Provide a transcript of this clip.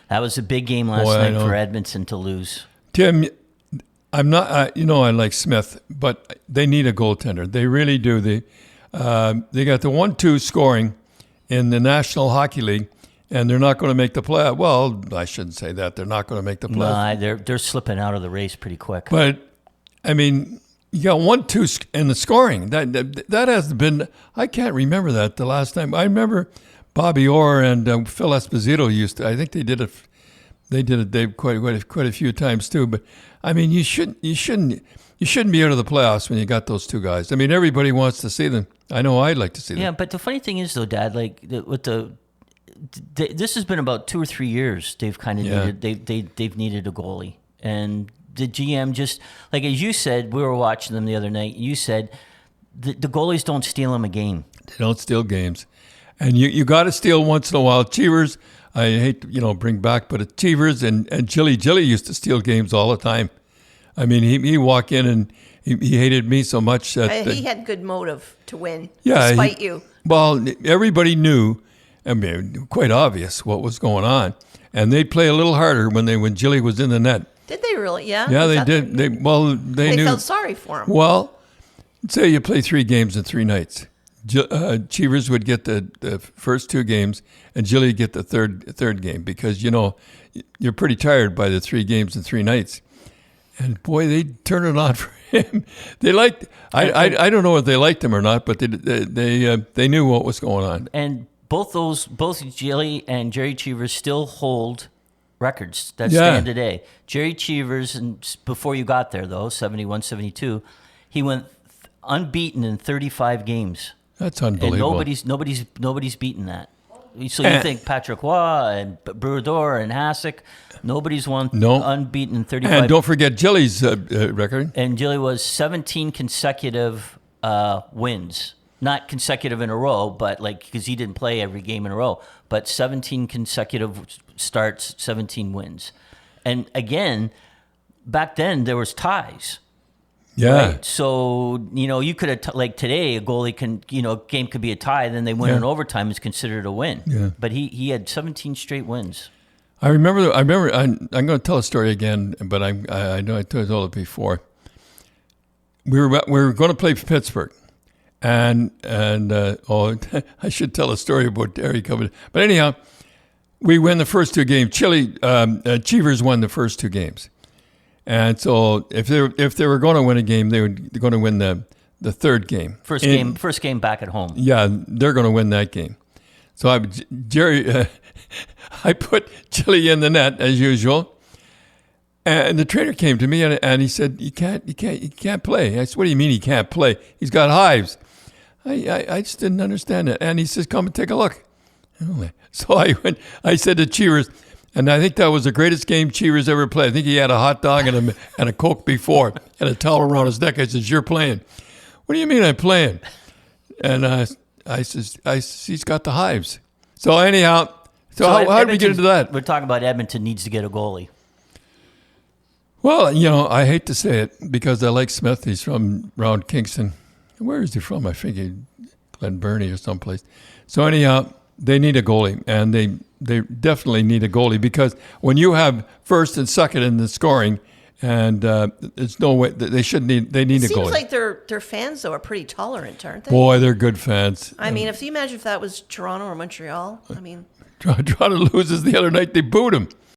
That was a big game last night for Edmonton to lose. Tim, I'm not. I like Smith, but they need a goaltender. They really do. They got the 1-2 scoring in the National Hockey League, and they're not going to make the play. Well, I shouldn't say that. They're not going to make the play. No, they're slipping out of the race pretty quick. But I mean, you got 1-2 in the scoring. That has been. I can't remember that the last time. I remember Bobby Orr and Phil Esposito used to. I think they did it. They did it quite a few times too. But I mean, you shouldn't be out of the playoffs when you got those two guys. I mean, everybody wants to see them. I know I'd like to see them. Yeah, but the funny thing is, though, Dad, like this has been about 2 or 3 years. They've kind of they've needed a goalie, and the GM just like as you said, we were watching them the other night. You said the goalies don't steal them a game. They don't steal games, and you got to steal once in a while. Cheevers, I hate to bring back, but Cheevers and Jilly used to steal games all the time. I mean, he walk in and he hated me so much that he had good motive to win, yeah, despite you. Well, everybody knew. I mean, quite obvious what was going on, and they'd play a little harder when Jilly was in the net. Did they really? Yeah. Yeah, they did. They knew. Felt sorry for him. Well, say you play 3 games in 3 nights. Cheevers would get the first 2 games, and Jilly would get the third game because you're pretty tired by the 3 games in 3 nights. And boy, they turn it on for him. They liked. I don't know if they liked him or not, but they knew what was going on. And both Jilly and Jerry Cheevers still hold records that stand today. Jerry Cheevers, and before you got there though, 71, 72, he went unbeaten in 35 games. That's unbelievable. And nobody's beaten that. So you think Patrick Waugh and Brodeur and Hasek, nobody's won unbeaten in 35. And don't forget Jilly's record. And Jilly was 17 consecutive wins. Not consecutive in a row, but because he didn't play every game in a row, but 17 consecutive starts, 17 wins. And again, back then there was ties. Yeah. Right? So, you could have, today, a goalie can, game could be a tie, then they win in overtime is considered a win. Yeah. But he had 17 straight wins. I remember, I'm going to tell a story again, but I know I told it before. We were going to play for Pittsburgh. And I should tell a story about Derry coming. But anyhow, we win the first 2 games. Cheevers won the first 2 games. And so if they were going to win a game, they're going to win the third game. First game back at home. Yeah, they're going to win that game. So I put Jilly in the net as usual, and the trainer came to me and he said, "You can't play." I said, "What do you mean he can't play? He's got hives." I just didn't understand it. And he says, "Come and take a look." So I said to Cheevers. And I think that was the greatest game Cheevers ever played. I think he had a hot dog and a Coke before and a towel around his neck. I says, "You're playing." "What do you mean I'm playing?" And I says, "He's got the hives." So anyhow, how did we get into that? We're talking about Edmonton needs to get a goalie. Well, I hate to say it because I like Smith. He's from around Kingston. Where is he from? I think Glen Burnie or someplace. So anyhow, they need a goalie, and they definitely need a goalie because when you have first and second in the scoring, and there's no way they need a goalie. It seems like their fans though are pretty tolerant, aren't they? Boy, they're good fans. I mean, if you imagine if that was Toronto or Montreal, I mean, Toronto loses the other night, they booed him.